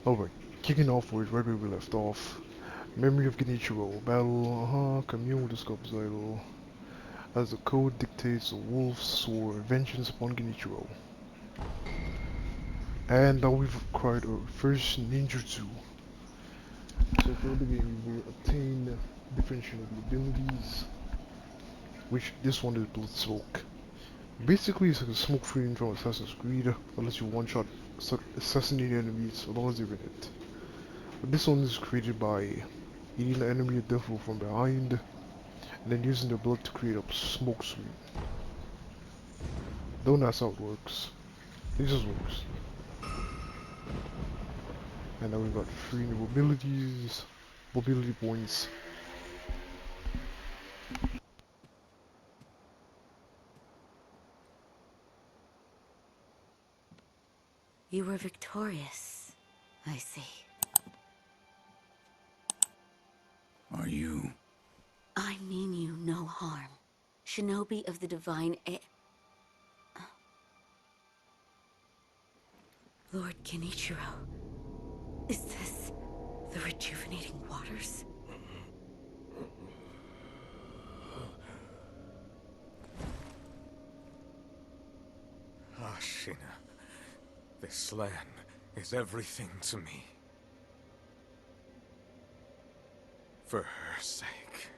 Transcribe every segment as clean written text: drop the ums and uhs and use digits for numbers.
Alright, kicking off with right where we left off. Memory of Genichiro. Battle, commune with the sculptor's idol. As the code dictates, the wolves swore vengeance upon Genichiro. And now we've acquired our first ninjutsu. So for the game, we obtain differentiable abilities, which this one is Blood Smoke. Basically, it's like a smoke free from Assassin's Creed, unless you one-shot assassinate enemies as long as they're in it. But this one is created by eating the enemy of death from behind, and then using their blood to create a smoke screen. Though that's how it works. It just works. And now we've got 3 new abilities, mobility points. You were victorious, I see. Are you? I mean you no harm. Shinobi of the Divine Lord Genichiro, is this the rejuvenating waters? Ashina, this land is everything to me. For her sake,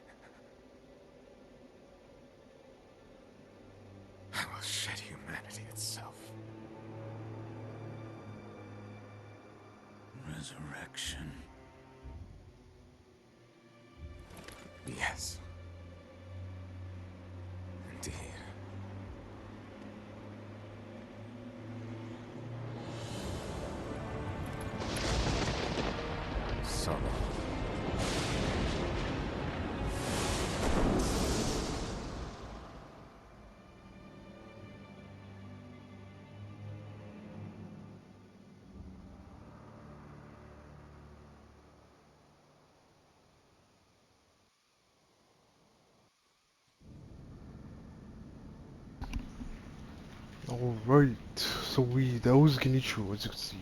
I will shed humanity itself. Resurrection. Yes. Indeed. Sorrow. Alright, so that was Genichiro, as you can see.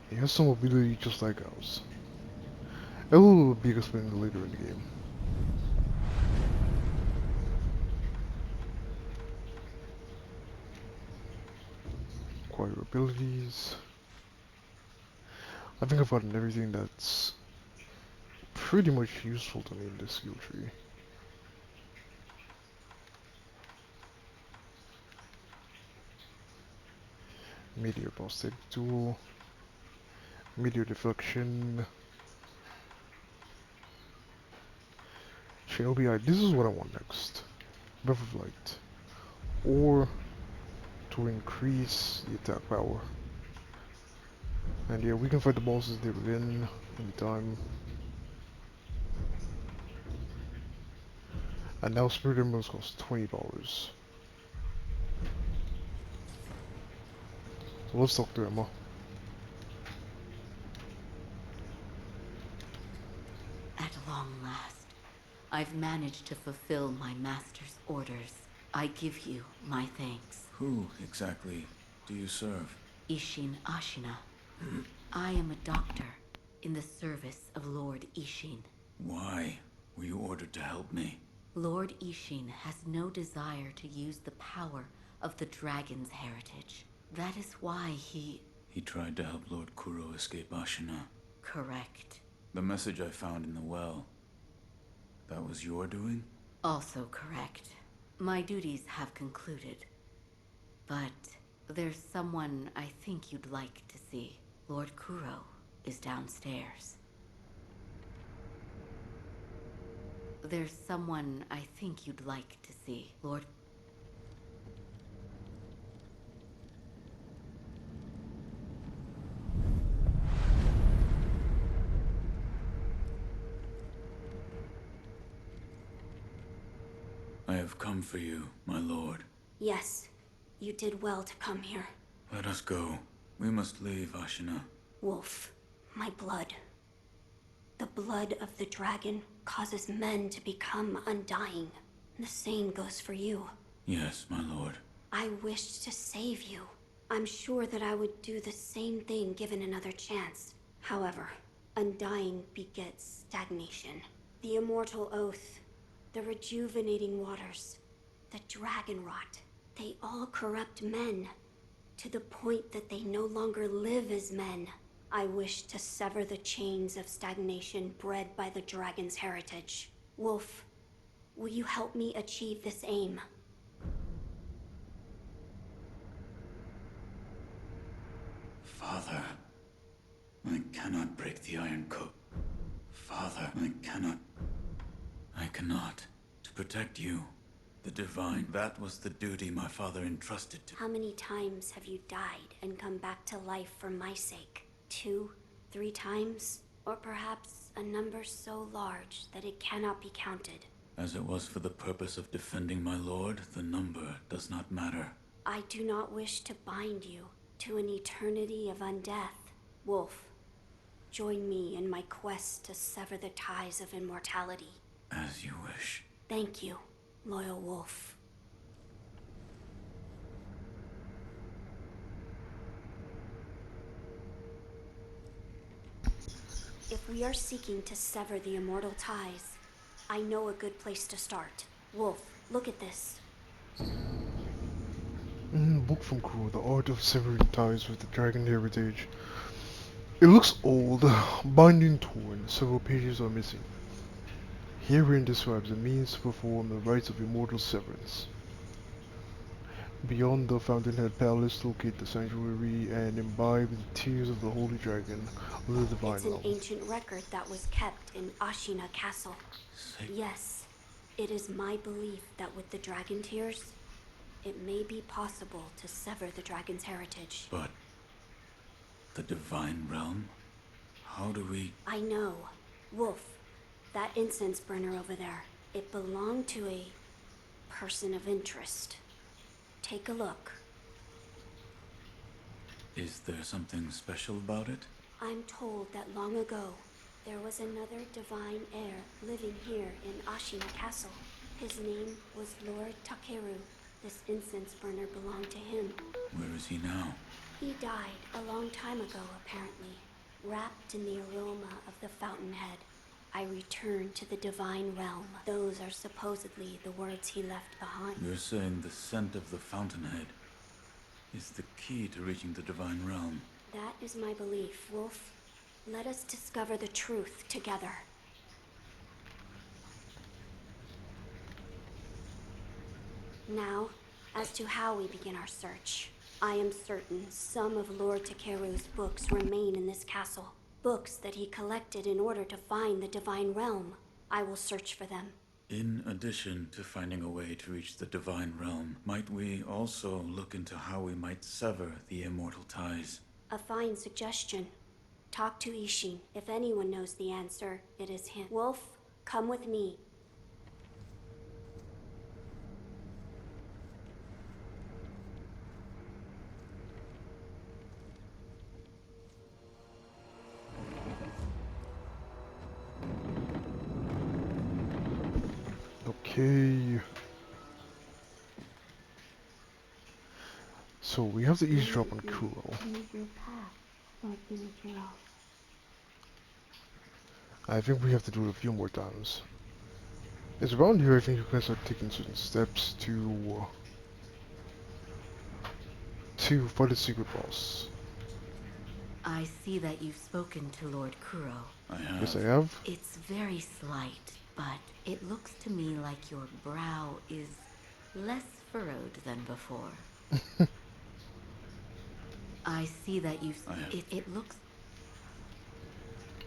He has some ability just like ours. It will be explained later in the game. Acquire abilities. I think I've gotten everything that's pretty much useful to me in this skill tree. Meteor prosthetic tool. Meteor deflection. Shinobi Eye. This is what I want next. Breath of Light. Or to increase the attack power. And yeah, we can fight the bosses there within anytime. And now Spirit Emblems cost $20. So let's talk to Emma. At long last, I've managed to fulfill my master's orders. I give you my thanks. Who exactly do you serve? Ishin Ashina. I am a doctor in the service of Lord Ishin. Why were you ordered to help me? Lord Ishin has no desire to use the power of the dragon's heritage. That is why he... He tried to help Lord Kuro escape Ashina. Correct. The message I found in the well, that was your doing? Also correct. My duties have concluded. But there's someone I think you'd like to see. Lord Kuro is downstairs. There's someone I think you'd like to see. Lord... I have come for you, my lord. Yes, you did well to come here. Let us go. We must leave Ashina. Wolf, my blood. The blood of the dragon causes men to become undying. The same goes for you. Yes, my lord. I wished to save you, I'm sure that I would do the same thing given another chance. However, undying begets stagnation. The immortal oath, the rejuvenating waters, the dragon rot, they all corrupt men to the point that they no longer live as men. I wish to sever the chains of stagnation bred by the dragon's heritage. Wolf, will you help me achieve this aim? Father, I cannot break the Iron Coat. Father, I cannot. To protect you, the Divine, that was the duty my father entrusted to. How many times have you died and come back to life for my sake? 2, 3 times? Or perhaps a number so large that it cannot be counted? As it was for the purpose of defending my lord, the number does not matter. I do not wish to bind you to an eternity of undeath. Wolf, join me in my quest to sever the ties of immortality. As you wish. Thank you, loyal wolf. If we are seeking to sever the immortal ties, I know a good place to start. Wolf, look at this. Book from Kuro, The Art of Severing Ties with the Dragon Heritage. It looks old, binding torn, several pages are missing. Herein describes the means to perform the rites of immortal severance. Beyond the Fountainhead Palace, locate the sanctuary and imbibe the tears of the Holy Dragon of the Divine It's an Realm. ancient record that was kept in Ashina Castle. Yes, it is my belief that with the dragon tears, it may be possible to sever the dragon's heritage. But the Divine Realm? How do we... I know. Wolf, that incense burner over there, it belonged to a person of interest. Take a look. Is there something special about it? I'm told that long ago, there was another divine heir living here in Ashina Castle. His name was Lord Takeru. This incense burner belonged to him. Where is he now? He died a long time ago, apparently, wrapped in the aroma of the Fountainhead. I returned to the Divine Realm. Those are supposedly the words he left behind. You're saying the scent of the Fountainhead is the key to reaching the Divine Realm? That is my belief, Wolf. Let us discover the truth together. Now, as to how we begin our search. I am certain some of Lord Takeru's books remain in this castle. Books that he collected in order to find the Divine Realm. I will search for them. In addition to finding a way to reach the Divine Realm, might we also look into how we might sever the immortal ties? A fine suggestion. Talk to Ishin. If anyone knows the answer, it is him. Wolf, come with me. Okay. So we have to eavesdrop on Kuro. I think we have to do it a few more times. It's around here I think you can start taking certain steps to fight a secret boss. I see that you've spoken to Lord Kuro. I have. Yes, I have. It's very slight, but it looks to me like your brow is less furrowed than before. I see that you've... It looks...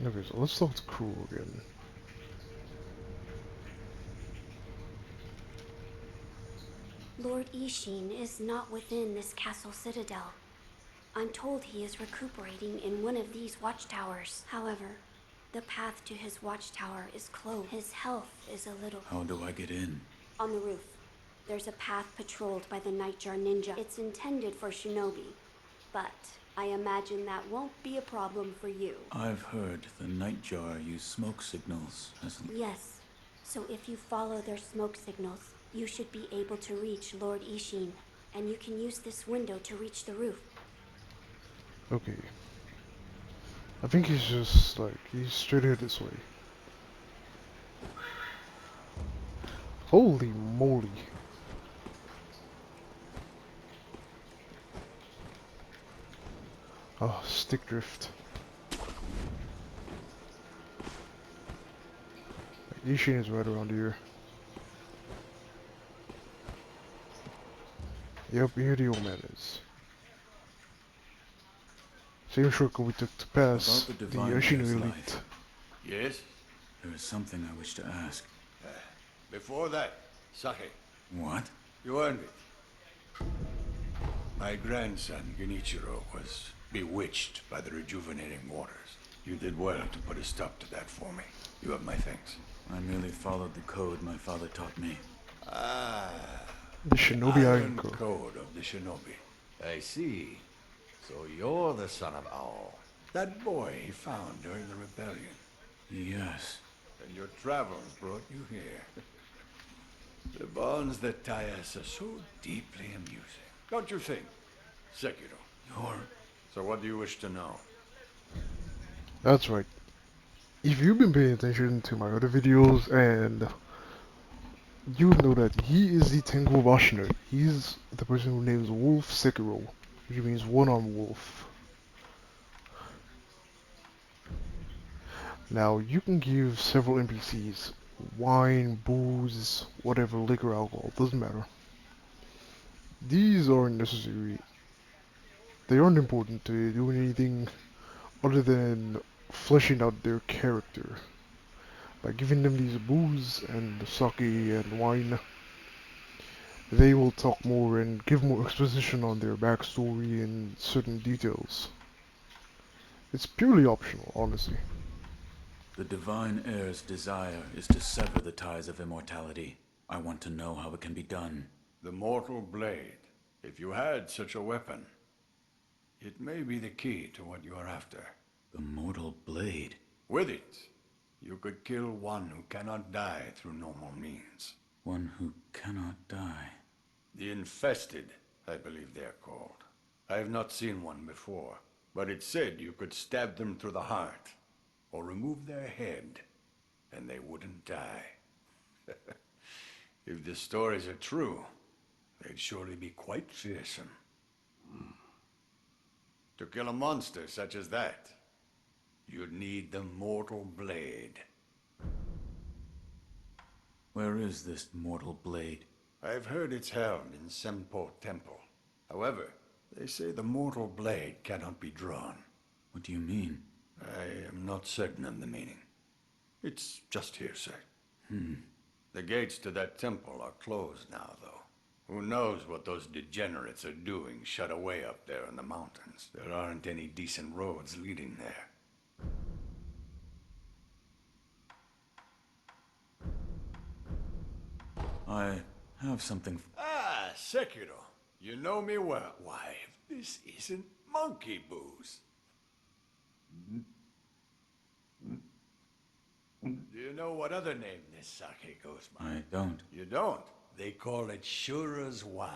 Okay, so let's talk to Kuro again. Lord Ishin is not within this castle citadel. I'm told he is recuperating in one of these watchtowers. However, the path to his watchtower is closed. His health is a little... How do I get in? On the roof, there's a path patrolled by the Nightjar Ninja. It's intended for shinobi, but I imagine that won't be a problem for you. I've heard the Nightjar use smoke signals as... Yes, so if you follow their smoke signals, you should be able to reach Lord Ishin, and you can use this window to reach the roof. Okay. I think he's just like, he's straight here this way. Holy moly. Oh, stick drift. Ishin is right around here. Yep, here the old man is. Same shortcut we took to pass About the the divine Ashino heir's elite. life. Yes? There is something I wish to ask. Before that, Sake, What? you earned it. My grandson, Genichiro, was bewitched by the rejuvenating waters. You did well to put a stop to that for me. You have my thanks. I merely followed the code my father taught me. Ah, The the Shinobi Iron Iron Code. Code of the Shinobi. I see. So you're the son of Owl. That boy he found during the rebellion. Yes. And your travels brought you here. The bonds that tie us are so deeply amusing. Don't you think, Sekiro? So what do you wish to know? That's right. If you've been paying attention to my other videos, and you know that he is the Tengu Washner. He's the person who names Wolf Sekiro, which means one-armed wolf. Now, you can give several NPCs wine, booze, whatever, liquor, alcohol, doesn't matter. These aren't necessary. They aren't important to doing anything other than fleshing out their character. By giving them these booze and sake and wine, they will talk more and give more exposition on their backstory and certain details. It's purely optional, honestly. The divine heir's desire is to sever the ties of immortality. I want to know how it can be done. The mortal blade. If you had such a weapon, it may be the key to what you are after. The mortal blade. With it, you could kill one who cannot die through normal means. One who cannot die. The infested, I believe they're called. I have not seen one before, but it said you could stab them through the heart, or remove their head, and they wouldn't die. If the stories are true, they'd surely be quite fearsome. To kill a monster such as that, you'd need the mortal blade. Where is this mortal blade? I've heard it's held in Senpo Temple. However, they say the mortal blade cannot be drawn. What do you mean? I am not certain of the meaning. It's just hearsay. The gates to that temple are closed now, though. Who knows what those degenerates are doing shut away up there in the mountains. There aren't any decent roads leading there. I have something. Ah, Sekiro. You know me well. Why, if this isn't monkey booze. Do you know what other name this sake goes by? I don't. You don't? They call it Shura's wine.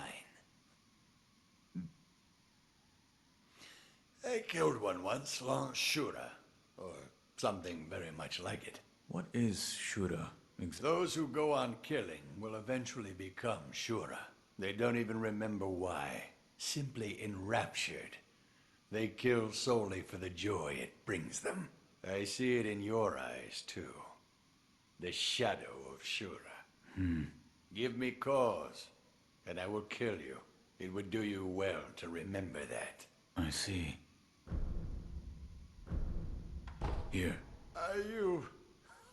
I killed one once, long Shura, or something very much like it. What is Shura? Those who go on killing will eventually become Shura. They don't even remember why. Simply enraptured. They kill solely for the joy it brings them. I see it in your eyes, too. The shadow of Shura. Give me cause, and I will kill you. It would do you well to remember that. I see. Here. Are you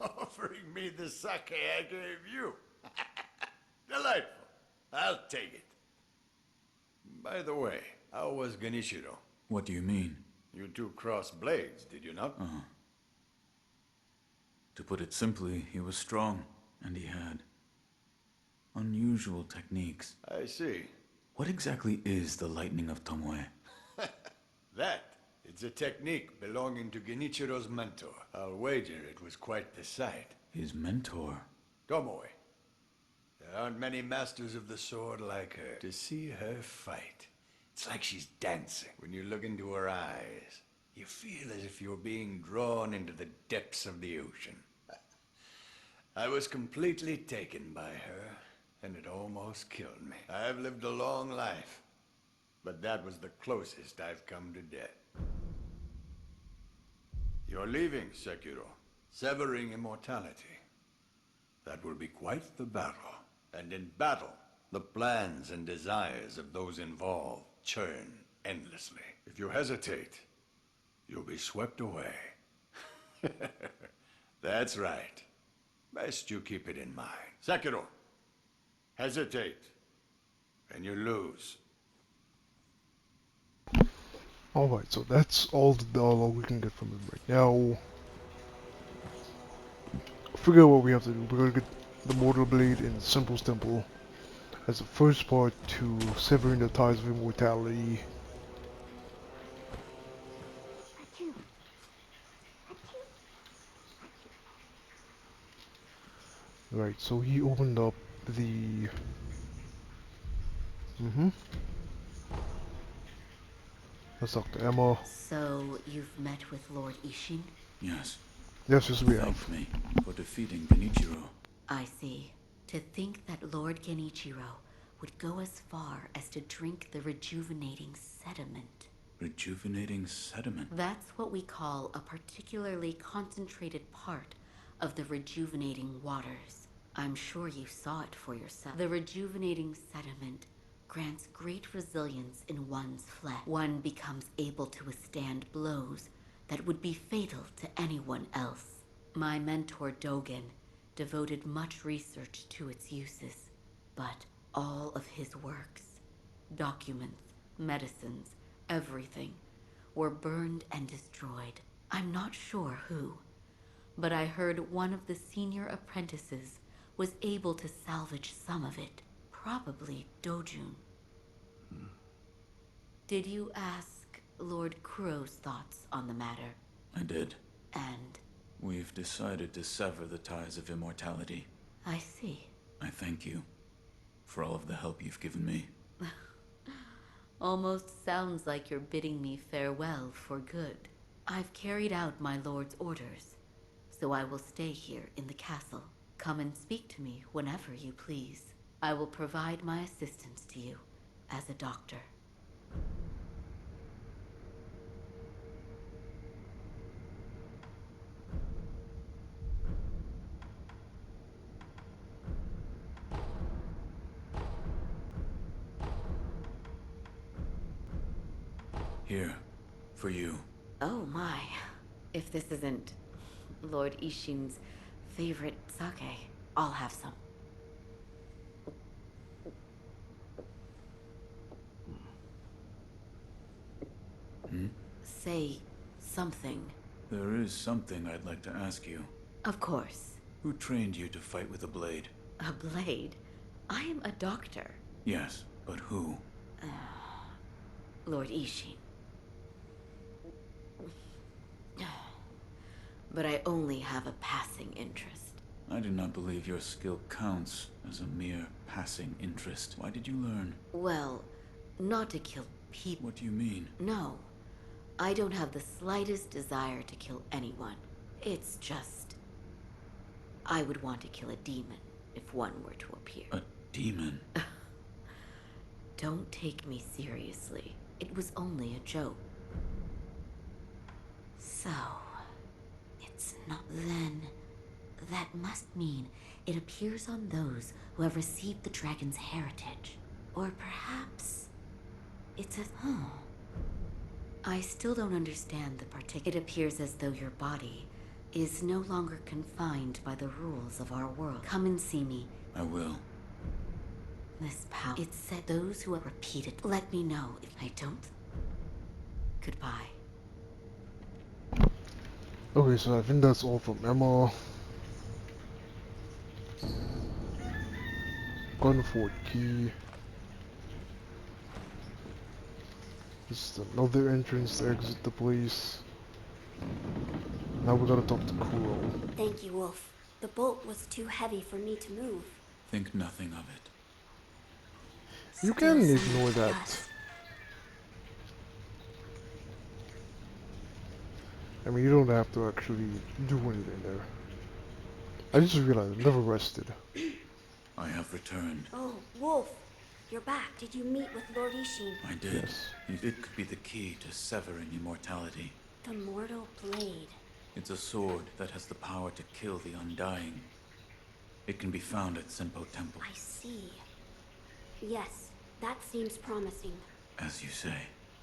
offering me the sake I gave you? Delightful. I'll take it. By the way, how was Genichiro? What do you mean? You two crossed blades, did you not? To put it simply, he was strong, and he had unusual techniques. I see. What exactly is the lightning of Tomoe? That, it's a technique belonging to Genichiro's mentor. I'll wager it was quite the sight. His mentor? Tomoe. There aren't many masters of the sword like her. To see her fight, It's like she's dancing. When you look into her eyes, you feel as if you're being drawn into the depths of the ocean. I was completely taken by her, and it almost killed me. I've lived a long life, but that was the closest I've come to death. You're leaving, Sekiro. Severing immortality. That will be quite the battle. And in battle, the plans and desires of those involved churn endlessly. If you hesitate, you'll be swept away. That's right. Best you keep it in mind. Sekiro, hesitate, and you lose. Alright, so that's all the dialogue we can get from him right now. Figure out what we have to do. We're gonna get the Mortal Blade in Simple's Temple as the first part to severing the ties of immortality. Right, so he opened up the... Let's talk to Emma. So, you've met with Lord Ishin? Yes. Yes, yes, we Thanked have. me for defeating Genichiro. I see. To think that Lord Genichiro would go as far as to drink the rejuvenating sediment. Rejuvenating sediment? That's what we call a particularly concentrated part of the rejuvenating waters. I'm sure you saw it for yourself. The rejuvenating sediment grants great resilience in one's flesh. One becomes able to withstand blows that would be fatal to anyone else. My mentor Dogen devoted much research to its uses, but all of his works, documents, medicines, everything, were burned and destroyed. I'm not sure who, but I heard one of the senior apprentices was able to salvage some of it. Probably Dojun. Did you ask Lord Kuro's thoughts on the matter? I did. And We've decided to sever the ties of immortality. I see. I thank you for all of the help you've given me. Almost sounds like you're bidding me farewell for good. I've carried out my lord's orders, so I will stay here in the castle. Come and speak to me whenever you please. I will provide my assistance to you as a doctor. Here, for you. Oh my. If this isn't Lord Ishin's favorite sake, I'll have some. Say something. There is something I'd like to ask you. Of course. Who trained you to fight with a blade? A blade? I am a doctor. Yes, but who? Lord Ishin. But I only have a passing interest. I do not believe your skill counts as a mere passing interest. Why did you learn? Well, not to kill people. What do you mean? No. I don't have the slightest desire to kill anyone. It's just... I would want to kill a demon if one were to appear. A demon? Don't take me seriously. It was only a joke. So... it's not then. That must mean it appears on those who have received the dragon's heritage. Or perhaps... it's a... I still don't understand the particular... It appears as though your body is no longer confined by the rules of our world. Come and see me. I will. This power... It said those who have repeated... Let me know if I don't... Goodbye. Okay, so I think that's all from Emma. Gun Fort Key. This is another entrance to exit the place. Now we gotta talk to Kuro. Thank you, Wolf. The bolt was too heavy for me to move. Think nothing of it. You can Still ignore some that. dust. I mean, you don't have to actually do anything there. I just realized I never rested. I have returned. Oh, Wolf, you're back. Did you meet with Lord Ishin? I did. Yes. It could be the key to severing immortality. The Mortal Blade. It's a sword that has the power to kill the Undying. It can be found at Senpo Temple. I see. Yes, that seems promising. As you say.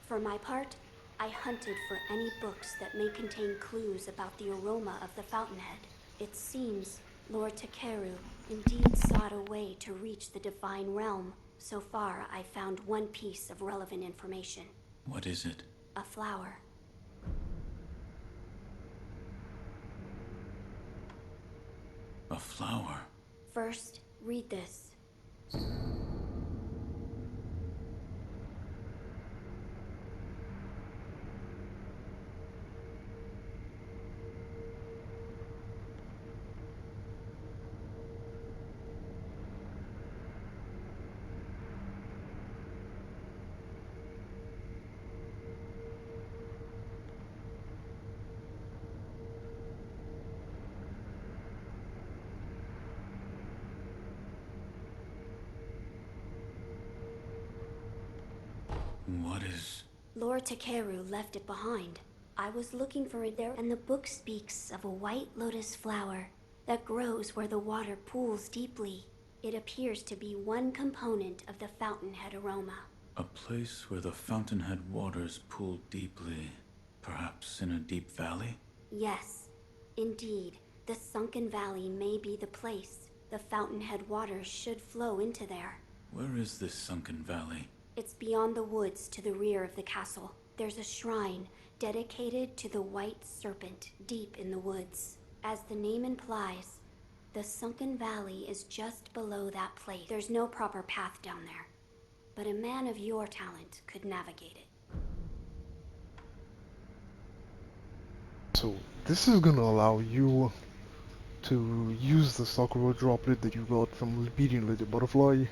For my part, I hunted for any books that may contain clues about the aroma of the fountainhead. It seems Lord Takeru indeed sought a way to reach the divine realm. So far, I found one piece of relevant information. What is it? A flower. A flower? First, read this. What is... Lord Takeru left it behind. I was looking for it there, and the book speaks of a white lotus flower that grows where the water pools deeply. It appears to be one component of the fountainhead aroma. A place where the fountainhead waters pool deeply. Perhaps in a deep valley? Yes, indeed. The sunken valley may be the place. The fountainhead waters should flow into there. Where is this sunken valley? It's beyond the woods to the rear of the castle. There's a shrine dedicated to the white serpent deep in the woods. As the name implies, the sunken valley is just below that place. There's no proper path down there, but a man of your talent could navigate it. So this is gonna allow you to use the Sakura droplet that you got from beating Lady Butterfly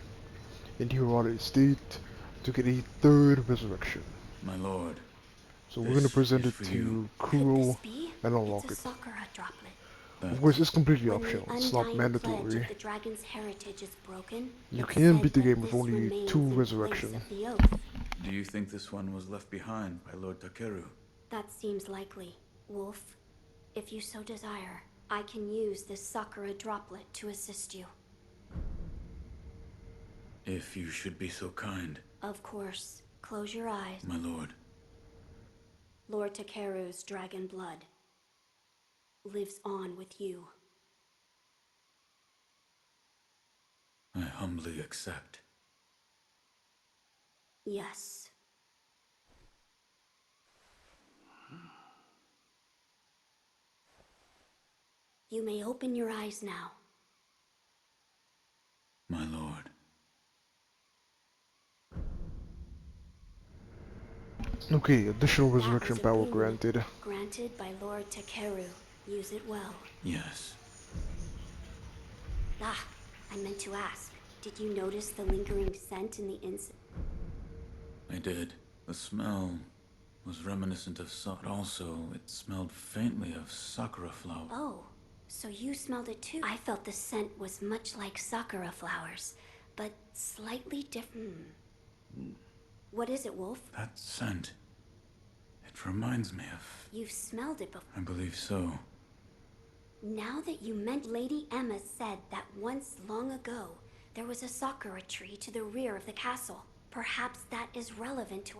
in Hirata State to get a third resurrection. My lord. So we're gonna present is it for to you. Could Kuro this be? and unlock It's a it. Sakura droplet. Of course, it's completely When the optional. It's not undying pledge mandatory. of the dragon's heritage is broken, You it's can said beat the that game with this only remains 2 in place resurrection. of the oath. Do you think this one was left behind by Lord Takeru? That seems likely. Wolf, if you so desire, I can use this Sakura droplet to assist you. If you should be so kind, Of course. Close your eyes. my lord. Lord Takeru's dragon blood lives on with you. I humbly accept. Yes. You may open your eyes now. My lord. Okay, additional That resurrection was a power boon granted. granted by Lord Takeru. Use it well. Yes. Ah, I meant to ask. Did you notice the lingering scent in the incense? I did. The smell was reminiscent of salt. Also, it smelled faintly of sakura flower. Oh, so you smelled it too? I felt the scent was much like sakura flowers, but slightly different. What is it, Wolf? That scent. It reminds me of... You've smelled it before. I believe so. Now that you meant, Lady Emma said that once long ago, there was a sakura tree to the rear of the castle. Perhaps that is relevant to...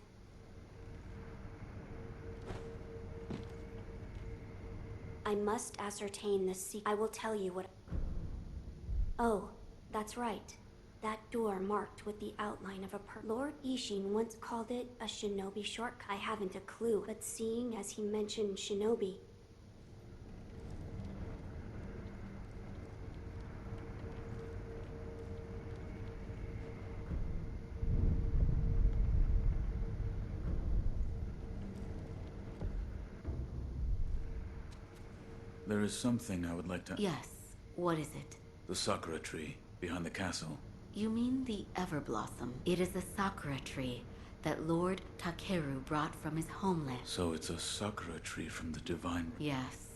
I must ascertain the secret. I will tell you what... Oh, that's right. That door marked with the outline of a Lord Ishin once called it a shinobi shortcut. I haven't a clue, but seeing as he mentioned shinobi... There is something I would like to... Yes, what is it? The sakura tree behind the castle. You mean the Everblossom? It is a sakura tree that Lord Takeru brought from his homeland. So it's a sakura tree from the divine. Yes,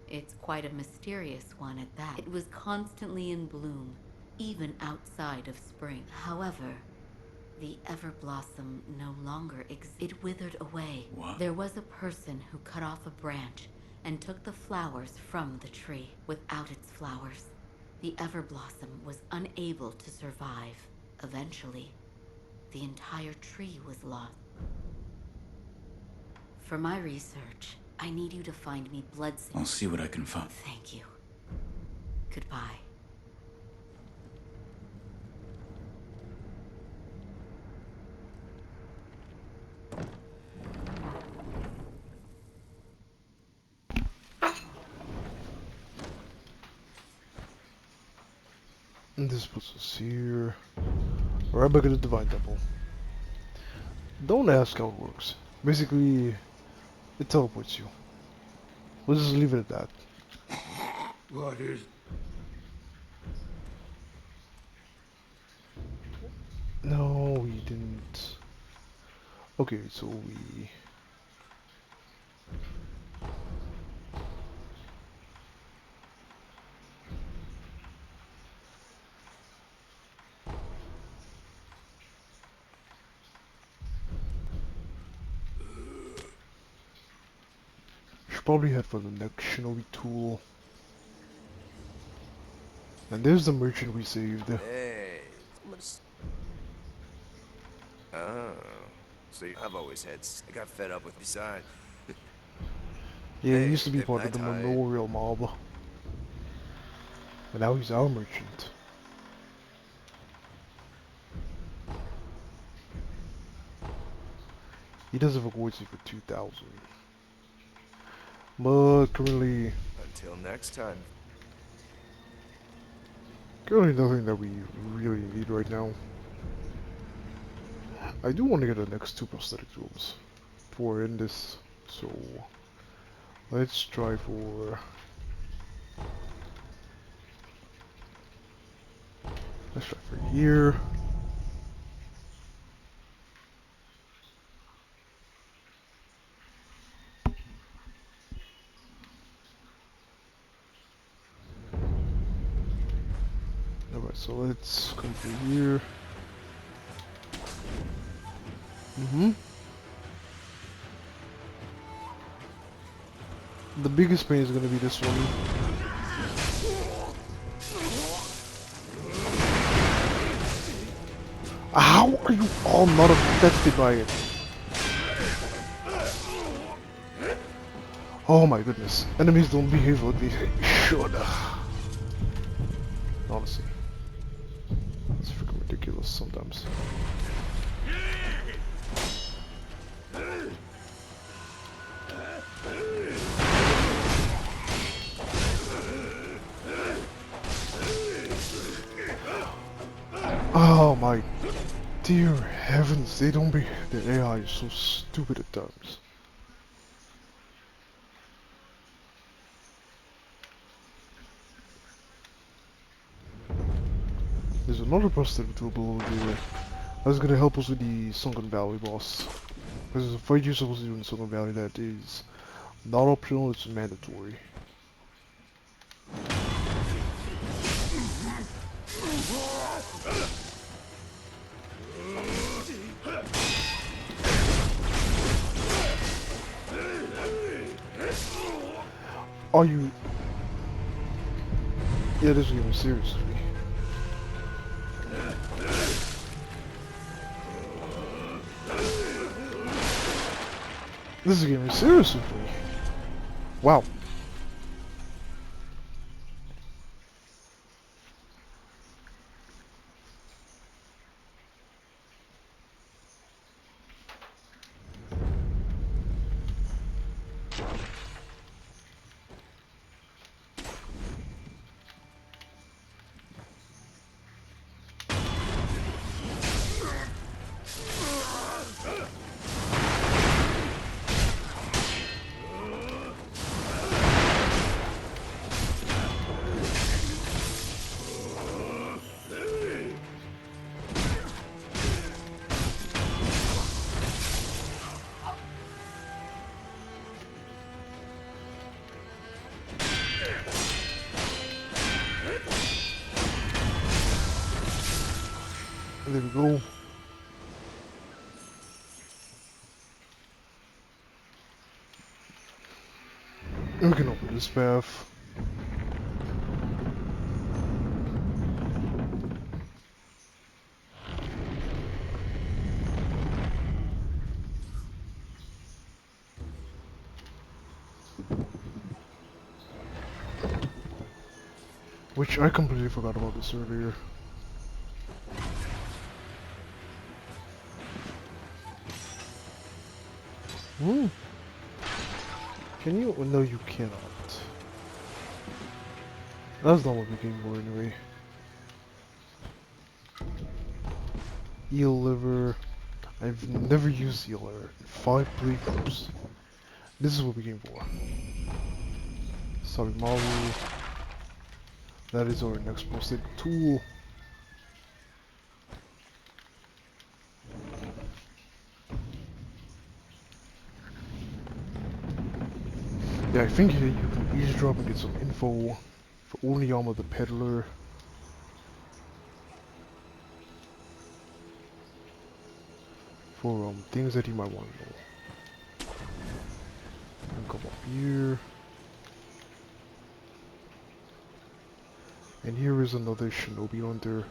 it's quite a mysterious one at that. It was constantly in bloom, even outside of spring. However, the Everblossom no longer exists. It withered away. What? There was a person who cut off a branch and took the flowers from the tree. Without its flowers, the Everblossom was unable to survive. Eventually, the entire tree was lost. For my research, I need you to find me blood I'll see what I can find. Thank you. Goodbye. And this puts us here. Right back at the Divine Temple. Don't ask how it works. Basically, it teleports you. Let's just leave it at that. What is... No, we didn't. Okay, so we... should probably head for the next shinobi tool. And there's the merchant we saved. Hey, oh, so I've always had. I got fed up with besides. Yeah, he Hey, used to be if part of I the tie- Memorial Mob. And now he's our merchant. He does have a voice for 2,000. But currently Until next time. nothing that we really need right now. I do want to get the next 2 prosthetic tools for in this, so let's try for... let's try for here. Alright, so let's come through here. The biggest pain is going to be this one. How are you all not affected by it? Oh my goodness. Enemies don't behave like they should. Honestly. It's freaking ridiculous sometimes. Oh my dear heavens, they don't be... the AI is so stupid at times. There's another prosthetic tool below there. That's gonna help us with the Sunken Valley boss. There's a fight you're supposed to do in Sunken Valley that is not optional, it's mandatory. Are you... yeah, this is getting serious with me. This is getting serious with me. Wow. And there we go. And we can open this path. Which I completely forgot about this earlier. Can you? No, you cannot. That's not what we came for anyway. Eel liver. I've never used eel liver in 5 playthroughs. This is what we came for. Sabimaru. That is our next most stable tool. Yeah, I think here you can eavesdrop and get some info for Oniyama the Peddler. For things that you might want to know. And come up here. And here is another Shinobi Hunter.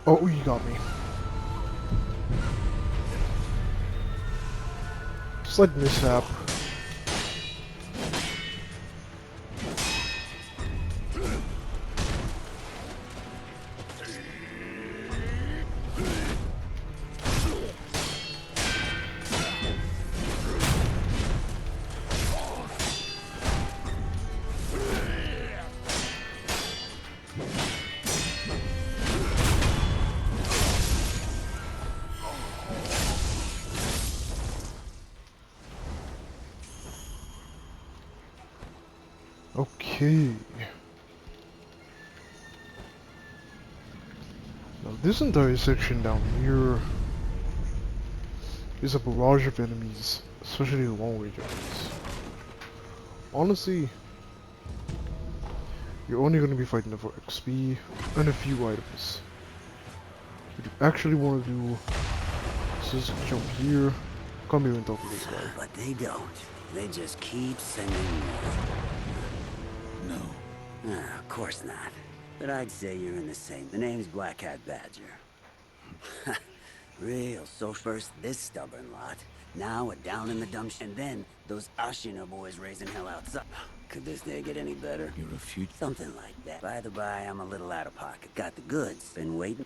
Oh, you got me. Slight mishap. Okay. Now this entire section down here is a barrage of enemies, especially the long-range enemies. Honestly, you're only going to be fighting them for XP and a few items. What you actually want to do is just jump here, come here and talk to this guy. But they don't. They just keep sending more. No. Ah, of course not. But I'd say you're in the same. The name's Black Hat Badger. Real. So first this stubborn lot. Now we're down in the dumps. And then those Ashina boys raising hell outside. Could this day get any better? You refute? Something like that. By the by, I'm a little out of pocket. Got the goods. Been waiting.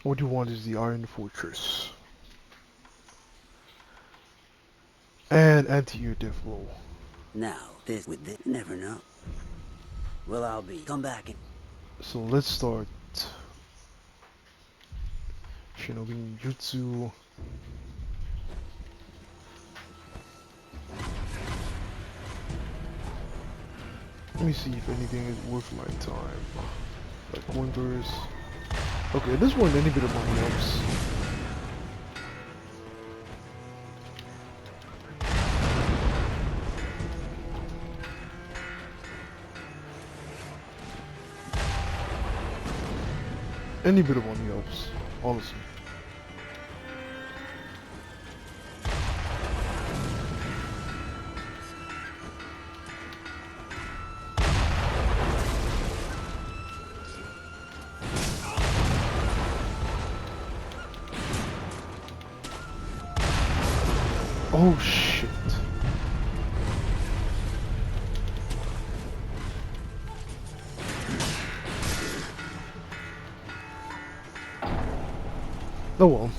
What you want is the Iron Fortress. And anti-air death roll. Now, this with this. Never know. Well, I'll be. Come back and. So let's start. Shinobi Jutsu. Let me see if anything is worth my time. Like wonders. Okay, this one any bit of money helps. Any bit of money helps, honestly. Oh shit. Oh well.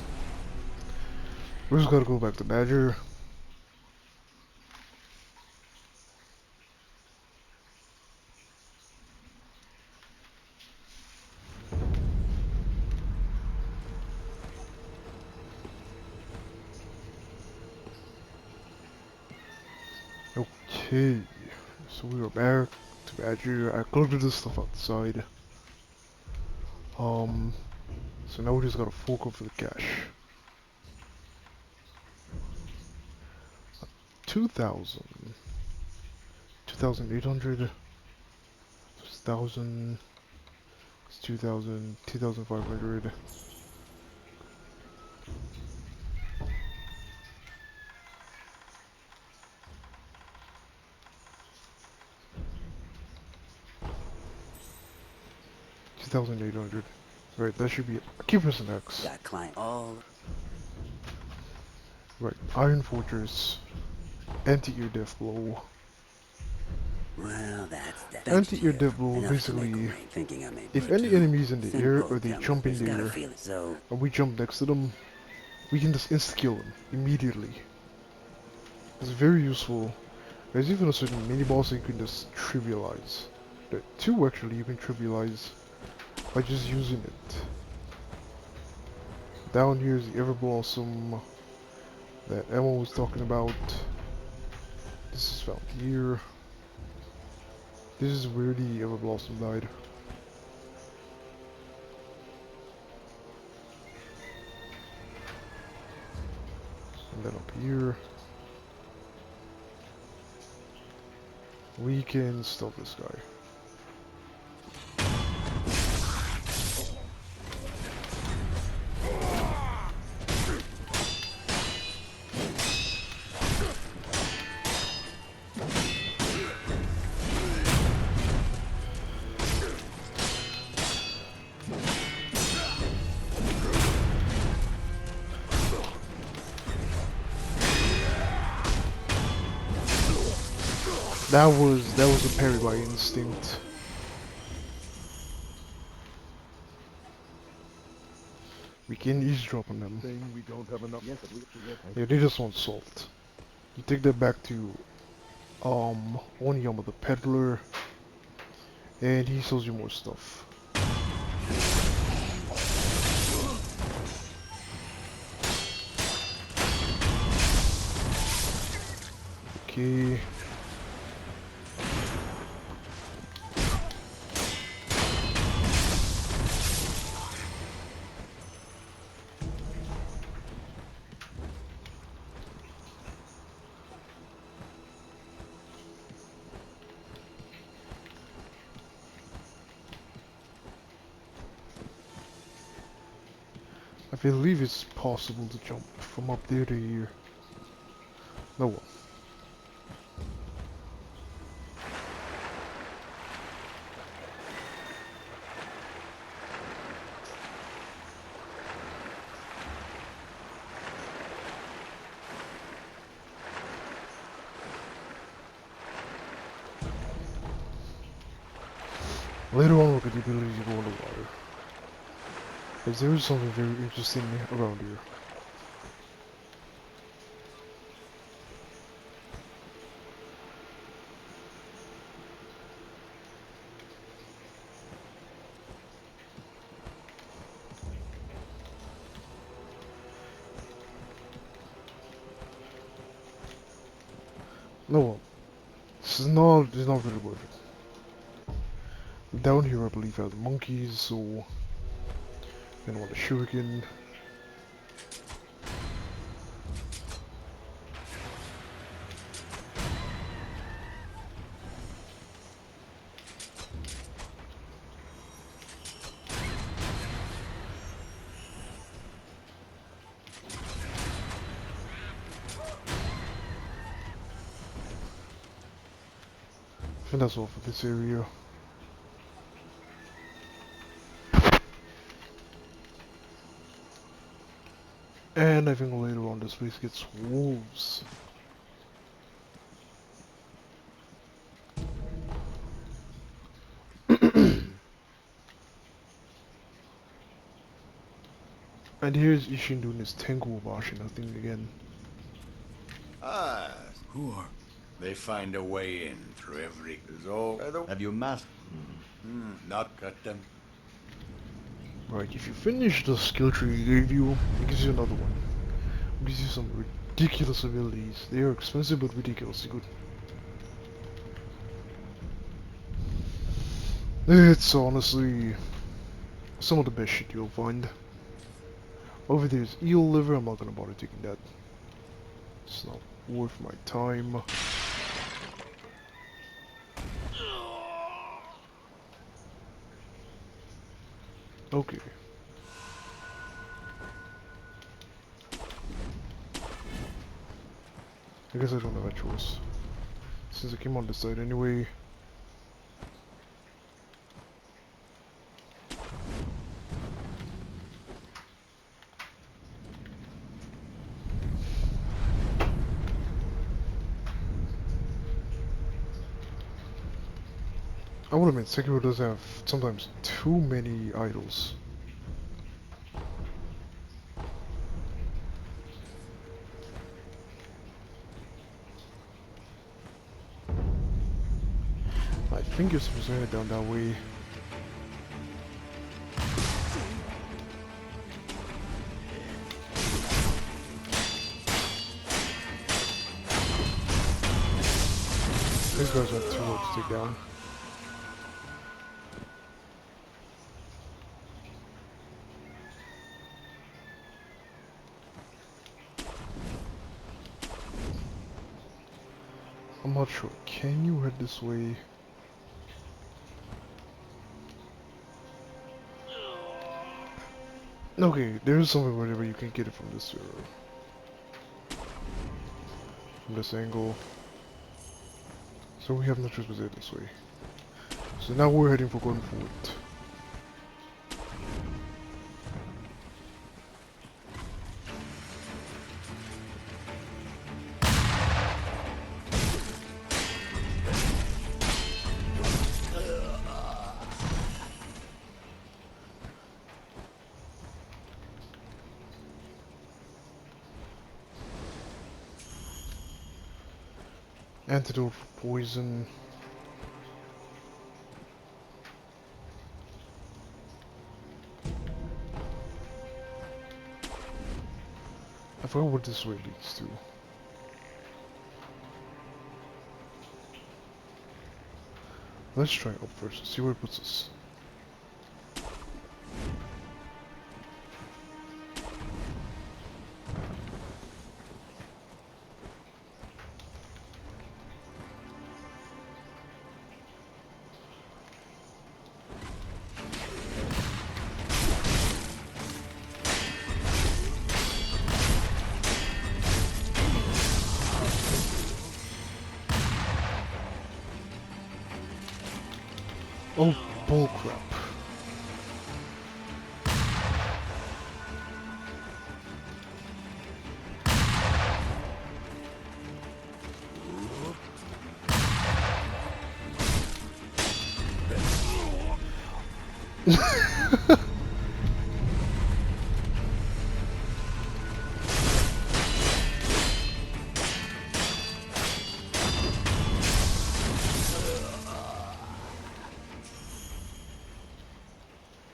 We just gotta go back to Badger. Okay. So we are back to Badger. I collected this stuff outside. So now we just gotta fork over the cash. 2,000. 2,800. 1,000. It's 2,000. 2,500. $2,800. Right, that should be it. I keep pressing X. Got client all. Right, Iron Fortress. Anti-air death blow. Well, that's that. Anti-air death blow Enough to make a basically, rain, thinking I may if break any through. enemies in the air Simple or they template. jump in Just the gotta air, feel it. So and we jump next to them, we can just insta-kill them immediately. It's very useful. There's even a certain mini-boss that you can just trivialize. There are two actually you can trivialize by just using it. Down here is the Ever Blossom that Emma was talking about. This is found here. This is where the Ever Blossom died. And then up here, we can stop this guy. That was a parry by instinct. We can eavesdrop on them. We don't have enough. Yes, Yeah, they just want salt. You take that back to Oniyama the peddler, and he sells you more stuff. Okay. I believe it's possible to jump from up there to here. No well. Later on, look at the ability to go underwater. Because there is something very interesting around here. No well. This is not really worth it. Down here, I believe, are the monkeys, so then I want a shuriken. And that's all for this area. And I think later on this place gets wolves. And here's Ishin doing his Tengu washing thing again. Ah, Who are? they find a way in through every zone. Have you mastered? Not cut them. Right, if you finish the skill tree he gave you, it gives you another one. It gives you some ridiculous abilities. They are expensive but ridiculously good. It's honestly some of the best shit you'll find. Over there's eel liver, I'm not gonna bother taking that. It's not worth my time. Okay. I guess I don't have a choice. Since I came on this side anyway. I would admit, Sekiro does have sometimes too many idols. I think you're supposed to head down that way. These guys are too hard to take down. I'm not sure. Can you head this way? Okay, there's something wherever you can get it from this angle. So we have no choice but to head this way. So now we're heading for Golden Fort. Antidote for poison. I forgot what this way leads to. Let's try up first, see where it puts us. Oh, bullcrap.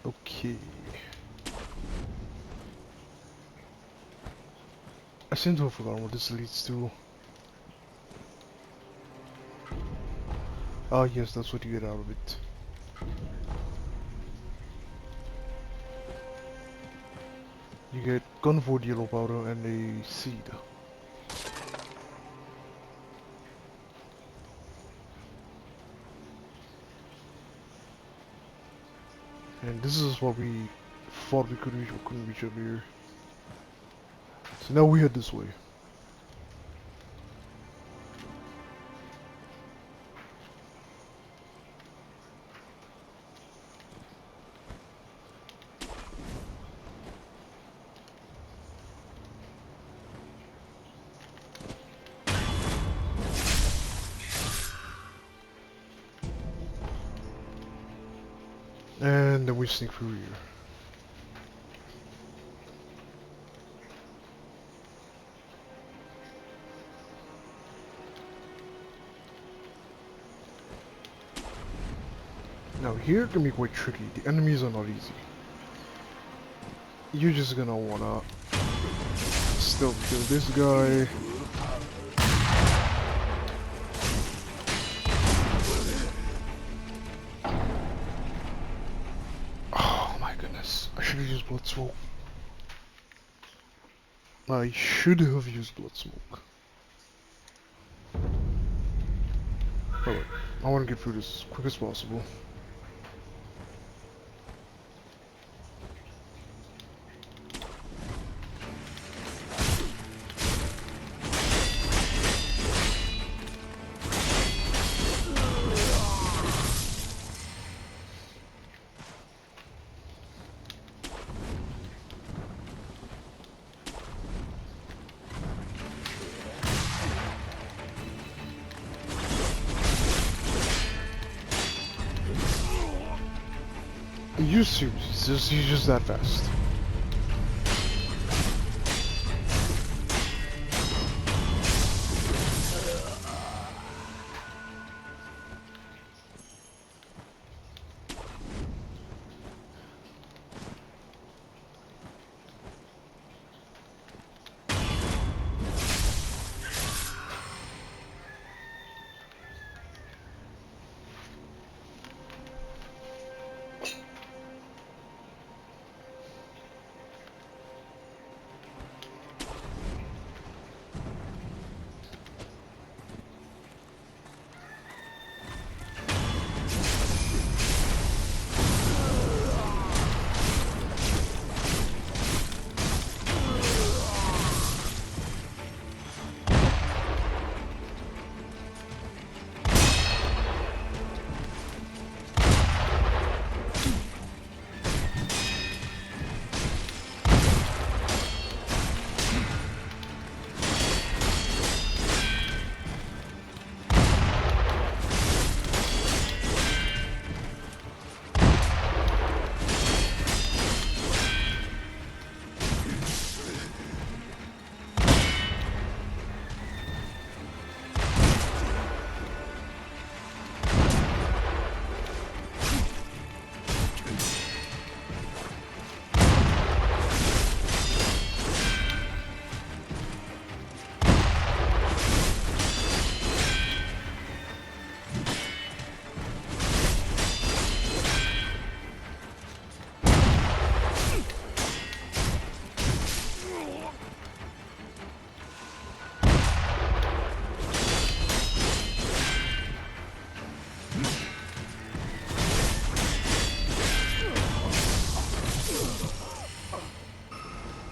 Okay. I seem to have forgotten what this leads to. Ah, yes, that's what you get out of it. You get gunvoid yellow powder and a seed. And this is what we thought we could reach but couldn't reach over here. So now we head this way. And then we sneak through here. Now here can be quite tricky. The enemies are not easy. You're just gonna wanna still kill this guy. Oh my goodness. I should have used blood smoke. I should have used blood smoke. Alright, I want to get through this as quick as possible. Are you serious? He's just that fast.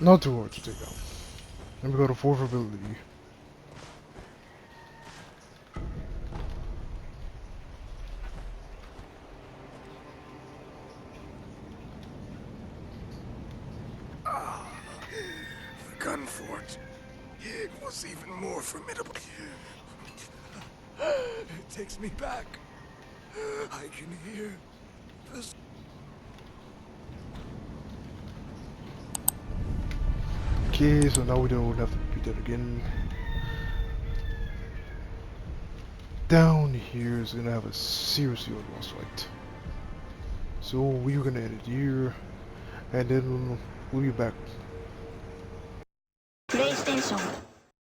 Not too hard to take out. Then we got a fourth ability. The gun fort. It was even more formidable. It takes me back. I can hear the... Okay, so now we don't have to repeat that again. Down here is gonna have a seriously hard boss fight. So we're gonna end it here, and then we'll be back. PlayStation